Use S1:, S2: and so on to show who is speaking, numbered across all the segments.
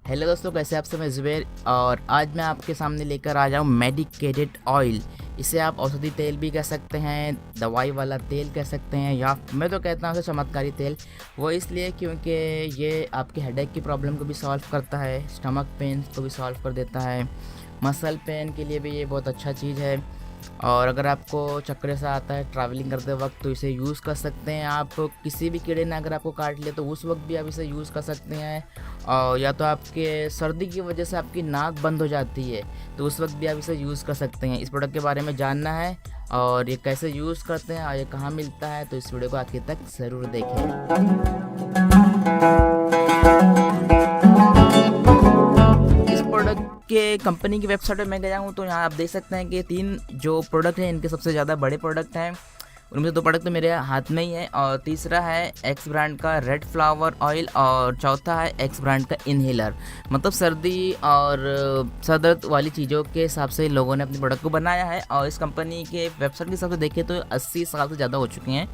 S1: Hello दोस्तों, कैसे आप सब? मैं ज़ुबैर और आज मैं आपके सामने लेकर आ जाऊँ मेडिकेटेड ऑयल। इसे आप औषधि तेल भी कह सकते हैं, दवाई वाला तेल कह सकते हैं, या मैं तो कहता हूँ इसे चमत्कारी तेल। वो इसलिए क्योंकि ये आपके हेडेक की प्रॉब्लम को भी सॉल्व करता है, स्टमक पेन को भी सॉल्व कर देता है, मसल पेन के लिए भी ये बहुत अच्छा चीज़ है। और अगर आपको चक्कर ऐसा आता है ट्रैवलिंग करते वक्त तो इसे यूज़ कर सकते हैं आप। किसी भी कीड़े ने अगर आपको काट लिया तो उस वक्त भी आप इसे यूज़ कर सकते हैं। और या तो आपके सर्दी की वजह से आपकी नाक बंद हो जाती है तो उस वक्त भी आप इसे यूज़ कर सकते हैं। इस प्रोडक्ट के बारे में जानना है और ये कैसे यूज़ करते हैं और ये कहाँ मिलता है, तो इस वीडियो को आखिर तक ज़रूर देखें। इस प्रोडक्ट के कंपनी की वेबसाइट पे मैं गया हूँ तो यहाँ आप देख सकते हैं कि 3 जो प्रोडक्ट हैं इनके सबसे ज़्यादा बड़े प्रोडक्ट हैं। उनमें से 2 प्रोडक्ट तो मेरे हाथ में ही है और तीसरा है एक्स ब्रांड का रेड फ्लावर ऑयल और चौथा है एक्स ब्रांड का इनहेलर। मतलब सर्दी और सर दर्द वाली चीज़ों के हिसाब से लोगों ने अपने प्रोडक्ट को बनाया है। और इस कंपनी के वेबसाइट के हिसाब से देखें तो 80 साल से ज़्यादा हो चुके हैं।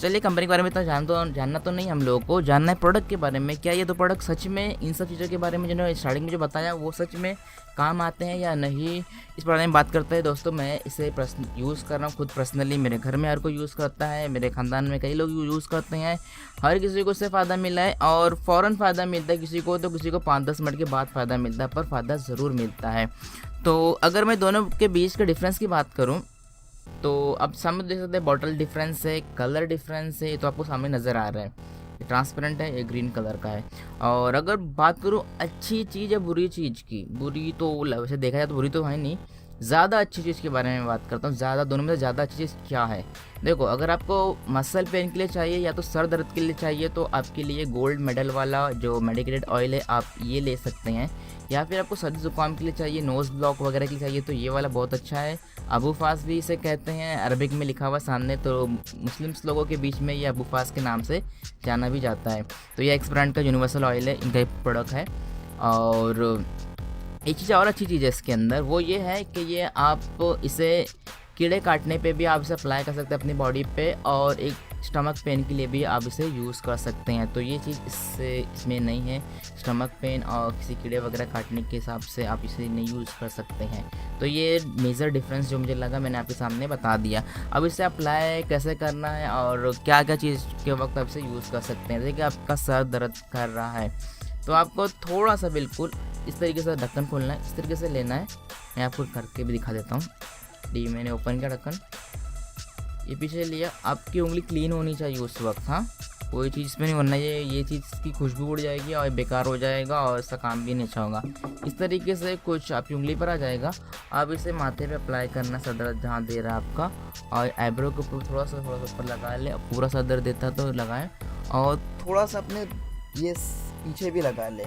S1: चलिए, कंपनी के बारे में इतना जानना तो नहीं, हम लोगों को जानना है प्रोडक्ट के बारे में। क्या ये 2 प्रोडक्ट सच में इन सब चीज़ों के बारे में जिन्होंने स्टार्टिंग में जो बताया वो सच में काम आते हैं या नहीं, इस बारे में बात करते हैं। दोस्तों, मैं इसे यूज़ कर रहा हूँ खुद पर्सनली। मेरे घर में हर कोई यूज़ करता है, मेरे ख़ानदान में कई लोग यूज़ करते हैं। हर किसी को इससे फ़ायदा मिला है और फ़ौरन फ़ायदा मिलता है। किसी को तो किसी को 5-10 मिनट के बाद फ़ायदा मिलता है, पर फ़ायदा ज़रूर मिलता है। तो अगर मैं दोनों के बीच के डिफरेंस की बात करूँ तो आप सामने देख सकते हैं, बॉटल डिफरेंस है, कलर डिफरेंस है, तो आपको सामने नज़र आ रहा है। ये ट्रांसपेरेंट है, ये ग्रीन कलर का है। और अगर बात करूँ अच्छी चीज़ या बुरी चीज़ की, बुरी तो वैसे देखा जाए तो बुरी तो है नहीं, ज़्यादा अच्छी चीज़ के बारे में बात करता हूँ। ज़्यादा दोनों में से ज़्यादा अच्छी चीज़ क्या है? देखो, अगर आपको मसल पेन के लिए चाहिए या तो सर दर्द के लिए चाहिए तो आपके लिए गोल्ड मेडल वाला जो मेडिकेटेड ऑयल है आप ये ले सकते हैं। या फिर आपको सर्दी ज़ुकाम के लिए चाहिए, नोज़ ब्लॉक वगैरह के लिए चाहिए तो ये वाला बहुत अच्छा है। अबू फास भी इसे कहते हैं, अरबिक में लिखा हुआ सामने, तो मुस्लिम्स लोगों के बीच में ये अबू फास के नाम से जाना भी जाता है। तो ये एक्स ब्रांड का यूनिवर्सल ऑयल है, इनका प्रोडक्ट है। और एक चीज़ और अच्छी चीज़ है इसके अंदर, वो ये है कि ये आप इसे कीड़े काटने पे भी आप इसे अप्लाई कर सकते हैं अपनी बॉडी पे, और एक स्टमक पेन के लिए भी आप इसे यूज़ कर सकते हैं। तो ये चीज़ इसमें नहीं है, स्टमक पेन और किसी कीड़े वगैरह काटने के हिसाब से आप इसे नहीं यूज़ कर सकते हैं। तो ये मेजर डिफरेंस जो मुझे लगा मैंने आपके सामने बता दिया। अब इसे अप्लाई कैसे करना है और क्या क्या चीज़ के वक्त आप इसे यूज़ कर सकते हैं। जैसे कि आपका सर दर्द कर रहा है तो आपको थोड़ा सा बिल्कुल इस तरीके से ढक्कन खोलना है, इस तरीके से लेना है। मैं आपको करके भी दिखा देता हूँ। डी मैंने ओपन किया ढक्कन, ये पीछे लिया। आपकी उंगली क्लीन होनी चाहिए उस वक्त, हाँ, कोई चीज़ इसमें नहीं, वरना ये चीज़ की खुशबू उड़ जाएगी और बेकार हो जाएगा और इसका काम भी नहीं अच्छा होगा। इस तरीके से कुछ आपकी उंगली पर आ जाएगा। आप इसे माथे पे अप्लाई करना, सर दर्द जहाँ दे रहा है आपका, और आईब्रो के ऊपर थोड़ा सा ऊपर लगा ले। पूरा सर दर्द देता तो लगाएं और थोड़ा सा अपने ये पीछे भी लगा ले,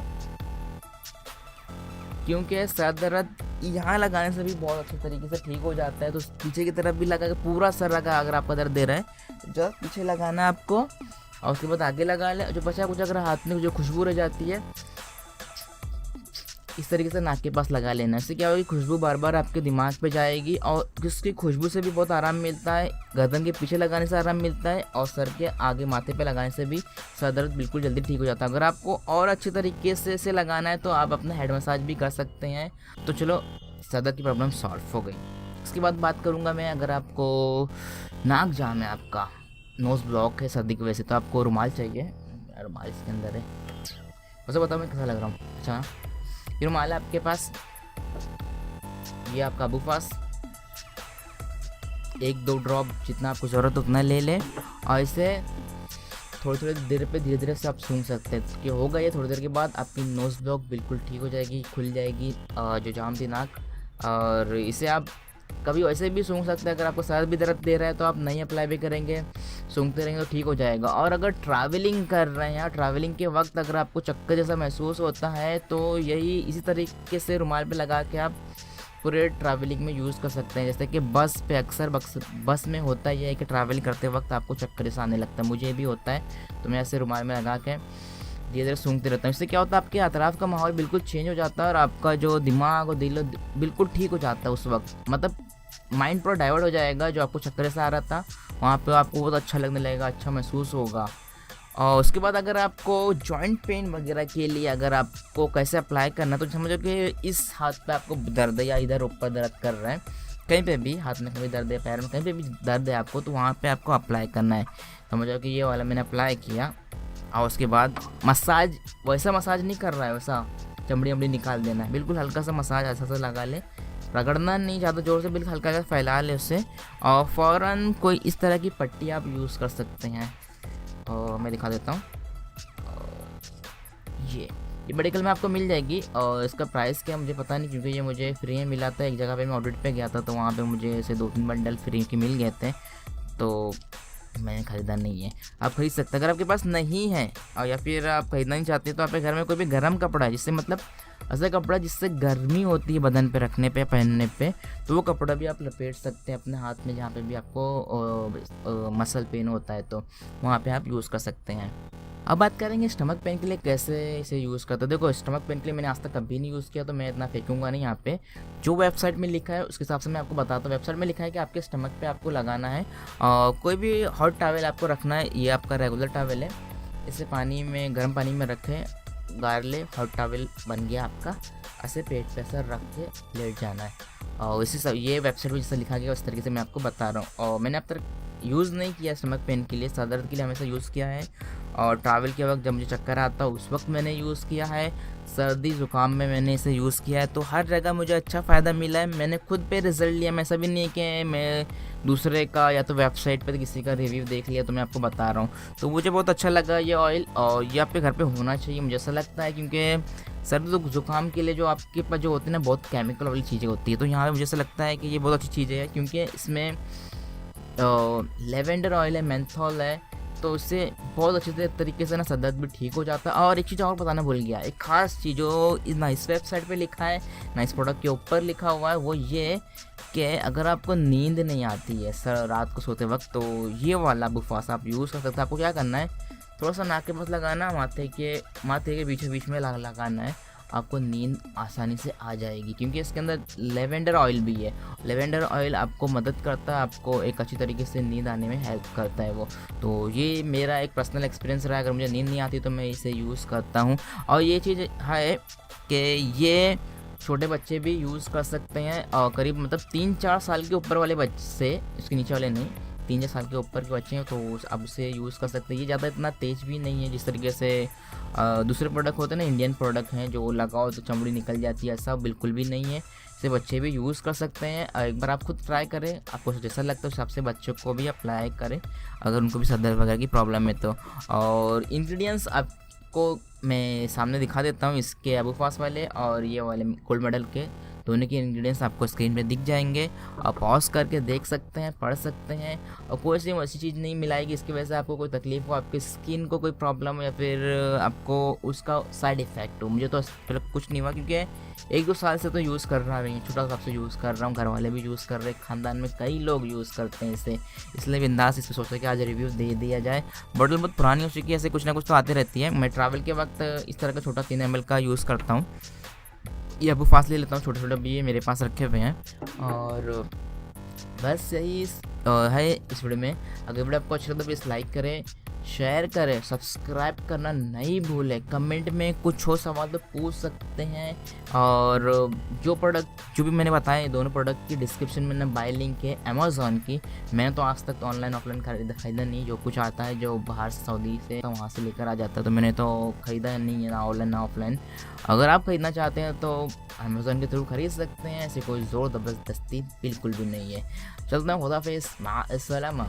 S1: क्योंकि सर दर्द यहाँ लगाने से भी बहुत अच्छे तरीके से ठीक हो जाता है। तो पीछे की तरफ भी लगा के पूरा सर लगा, अगर आपका दर्द दे रहा है तो जस्ट पीछे लगाना है आपको और उसके बाद आगे लगा ले। जो बचा कुछ अगर हाथ में जो खुशबू रह जाती है इस तरीके से नाक के पास लगा लेना। इससे क्या होगी, खुशबू बार बार आपके दिमाग पे जाएगी और उसकी खुशबू से भी बहुत आराम मिलता है। गर्दन के पीछे लगाने से आराम मिलता है और सर के आगे माथे पे लगाने से भी सर दर्द बिल्कुल जल्दी ठीक हो जाता है। अगर आपको और अच्छे तरीके से इसे लगाना है तो आप अपना हेड मसाज भी कर सकते हैं। तो चलो, सर दर्द की प्रॉब्लम सॉल्व हो गई। इसके बाद बात करूँगा मैं, अगर आपको नाक जाम है, आपका नोज़ ब्लॉक है सर्दी की वजह से, तो आपको रुमाल चाहिए। रुमाल इसके अंदर है, वैसे बताओ मैं कैसा लग रहा हूँ। अच्छा, ये रुमाल है आपके पास, ये आपका अबू फास, 1-2 ड्रॉप जितना आपको ज़रूरत उतना ले लें और इसे थोड़ी देर पे धीरे धीरे से आप सूंघ सकते हैं कि होगा ये। थोड़ी देर के बाद आपकी नोज़ ब्लॉक बिल्कुल ठीक हो जाएगी, खुल जाएगी जो जाम थी नाक। और इसे आप कभी वैसे भी सूंघ सकते हैं। अगर आपको सर भी दर्द दे रहा है तो आप नहीं अप्लाई भी करेंगे, सूंघते रहेंगे तो ठीक हो जाएगा। और अगर ट्रैवलिंग कर रहे हैं, ट्रैवलिंग के वक्त अगर आपको चक्कर जैसा महसूस होता है तो यही इसी तरीके से रुमाल पे लगा के आप पूरे ट्रैवलिंग में यूज़ कर सकते हैं। जैसे कि बस पे अक्सर बस में होता ही है कि ट्रैवलिंग करते वक्त आपको चक्कर जैसा आने लगता है, मुझे भी होता है। तो मैं ऐसे रुमाल में लगा के धीरे धीरे सूंघते रहता हूँ। इससे क्या होता है, आपके अतराफ़ का माहौल बिल्कुल चेंज हो जाता है और आपका जो दिमाग और दिल बिल्कुल ठीक हो जाता है उस वक्त। मतलब माइंड पूरा डाइवर्ट हो जाएगा। जो आपको चक्कर से आ रहा था वहाँ पे आपको बहुत अच्छा लगने लगेगा, अच्छा महसूस होगा। और उसके बाद अगर आपको जॉइंट पेन वगैरह के लिए अगर आपको कैसे अप्लाई करना है तो समझो कि इस हाथ पे आपको दर्द है या इधर ऊपर दर्द कर रहा है, कहीं पे भी हाथ में कहीं दर्द है, पैर में कहीं पे भी दर्द है आपको, तो वहाँ पे आपको अप्लाई करना है। समझो कि ये वाला मैंने अप्लाई किया और उसके बाद मसाज, वैसा मसाज नहीं कर रहा है, वैसा चमड़ी वमड़ी निकाल देना है, बिल्कुल हल्का सा मसाज ऐसा सा लगा ले, रगड़ना नहीं ज़्यादा ज़ोर से, बिल्कुल हल्का सा फैला ले उससे। और फ़ौरन कोई इस तरह की पट्टी आप यूज़ कर सकते हैं, और मैं दिखा देता हूँ। ये मेडिकल में आपको मिल जाएगी और इसका प्राइस क्या मुझे पता नहीं, क्योंकि ये मुझे फ्री में मिला था। एक जगह पे मैं ऑडिट पे गया था तो वहाँ पे मुझे ऐसे 2-3 बंडल फ्री के मिल गए थे, तो मैंने ख़रीदा नहीं है। आप खरीद सकते हैं अगर आपके पास नहीं है, और या फिर आप खरीदना नहीं चाहते तो आपके घर में कोई भी गर्म कपड़ा है जिससे मतलब ऐसा कपड़ा जिससे गर्मी होती है बदन पे रखने पे पहनने पे, तो वो कपड़ा भी आप लपेट सकते हैं अपने हाथ में जहाँ पे भी आपको मसल पेन होता है, तो वहाँ पे आप यूज़ कर सकते हैं। अब बात करेंगे स्टमक पेन के लिए कैसे इसे यूज़ करते हैं। देखो स्टमक पेन के लिए मैंने आज तक कभी नहीं यूज़ किया, तो मैं इतना फेंकूंगा नहीं यहाँ पे। जो वेबसाइट में लिखा है उसके हिसाब से मैं आपको बताता हूँ। वेबसाइट में लिखा है कि आपके स्टमक पे आपको लगाना है कोई भी हॉट टॉवल आपको रखना है, ये आपका रेगुलर टॉवल है, इसे पानी में गर्म पानी में रखें, गार ले, हॉट टॉवल बन गया आपका, ऐसे पेट पे ऐसा रख के लेट जाना है। और इसी सब ये वेबसाइट में जैसा लिखा गया उस तरीके से मैं आपको बता रहा हूँ। और मैंने अब तक यूज़ नहीं किया स्टमक पेन के लिए, सर दर्द के लिए हमेशा यूज़ किया है, और ट्रैवल के वक्त जब मुझे चक्कर आता है उस वक्त मैंने यूज़ किया है, सर्दी ज़ुकाम में मैंने इसे यूज़ किया है, तो हर जगह मुझे अच्छा फ़ायदा मिला है। मैंने खुद पे रिज़ल्ट लिया, मैं ऐसा भी नहीं है कि मैं दूसरे का या तो वेबसाइट पर किसी का रिव्यू देख लिया तो मैं आपको बता रहा हूँ। तो मुझे बहुत अच्छा लगा ये ऑयल, और ये आपके घर पे होना चाहिए मुझे ऐसा लगता है, क्योंकि सर्दी ज़ुकाम के लिए जो आपके पास जो होती है ना बहुत केमिकल वाली चीज़ें होती है, तो यहाँ पे मुझे ऐसा लगता है कि ये बहुत अच्छी चीज़ है, क्योंकि इसमें लेवेंडर ऑयल है, मेंथॉल है, तो इससे बहुत अच्छे तरीके से ना सर दर्द भी ठीक हो जाता है। और एक चीज़ और बताना भूल गया, एक ख़ास चीज़ जो ना इस वेबसाइट पे लिखा है ना इस प्रोडक्ट के ऊपर लिखा हुआ है, वो ये कि अगर आपको नींद नहीं आती है सर रात को सोते वक्त, तो ये वाला बुफास आप यूज़ कर सकते हैं। आपको क्या करना है, थोड़ा सा नाक के पास लगाना, माथे के बीचों बीच में लगाना है, आपको नींद आसानी से आ जाएगी, क्योंकि इसके अंदर लेवेंडर ऑयल भी है। लेवेंडर ऑयल आपको मदद करता है, आपको एक अच्छी तरीके से नींद आने में हेल्प करता है वो। तो ये मेरा एक पर्सनल एक्सपीरियंस रहा है, अगर मुझे नींद नहीं आती तो मैं इसे यूज़ करता हूँ। और ये चीज़ है कि ये छोटे बच्चे भी यूज़ कर सकते हैं, और करीब मतलब 3-4 साल के ऊपर वाले बच्चे से, इसके नीचे वाले नहीं, 3-4 साल के ऊपर के बच्चे हैं तो अब से यूज़ कर सकते हैं। ये ज़्यादा इतना तेज़ भी नहीं है जिस तरीके से दूसरे प्रोडक्ट होते हैं ना, इंडियन प्रोडक्ट हैं जो लगाओ तो चमड़ी निकल जाती है, ऐसा बिल्कुल भी नहीं है। इसे बच्चे भी यूज़ कर सकते हैं। एक बार आप खुद ट्राई करें, आपको जैसा लगता है उस हिसाब से बच्चों को भी अप्लाई करें अगर उनको भी सर दर्द वगैरह की प्रॉब्लम है तो। और इंग्रेडिएंट्स आपको मैं सामने दिखा देता हूँ, इसके अबूफास वाले और ये वाले गोल्ड मेडल के दोनों के इंग्रेडिएंट्स आपको स्क्रीन पे दिख जाएंगे। आप पॉज करके देख सकते हैं, पढ़ सकते हैं, और कोई सी ऐसी चीज़ नहीं मिलाएगी इसकी वजह से आपको कोई तकलीफ हो, आपकी स्किन को कोई प्रॉब्लम हो या फिर आपको उसका साइड इफ़ेक्ट हो। मुझे तो कुछ नहीं हुआ, क्योंकि 1-2 साल से तो यूज़ कर रहा है, छोटा साहब से यूज़ कर रहा हूँ, घर वाले भी यूज़ कर रहे हैं, ख़ानदान में कई लोग यूज़ करते हैं इसे, इसलिए बिंदास इस पर सोचा कि आज रिव्यू दे दिया जाए। बॉटल बहुत पुरानी हो चुकी है, ऐसे कुछ ना कुछ तो आती रहती है। मैं ट्रैवल के वक्त इस तरह का छोटा 3 ml का यूज़ करता हूँ। ये अबूफास ले लेता हूँ, छोटे छोटे भी ये मेरे पास रखे हुए हैं। और बस यही है इस वीडियो में। अगर वीडियो आपको अच्छा लगा तो प्लीज़ लाइक करें, शेयर करें, सब्सक्राइब करना नहीं भूलें। कमेंट में कुछ हो सवाल तो पूछ सकते हैं। और जो प्रोडक्ट जो भी मैंने बताया दोनों प्रोडक्ट की डिस्क्रिप्शन में ना बाय लिंक है अमेज़ॉन की। मैंने तो आज तक ऑनलाइन ऑफलाइन खरीदा नहीं, जो कुछ आता है जो बाहर से सऊदी से तो वहाँ से लेकर आ जाता है, तो मैंने तो ख़रीदा नहीं है, ना ऑनलाइन ना ऑफलाइन। अगर आप ख़रीदना चाहते हैं तो अमेज़ॉन के थ्रू ख़रीद सकते हैं, ऐसे कोई ज़ोर ज़बरदस्ती बिल्कुल भी नहीं है। चलता हूँ, खुदा हाफ़िज़, मा अस्सलामा।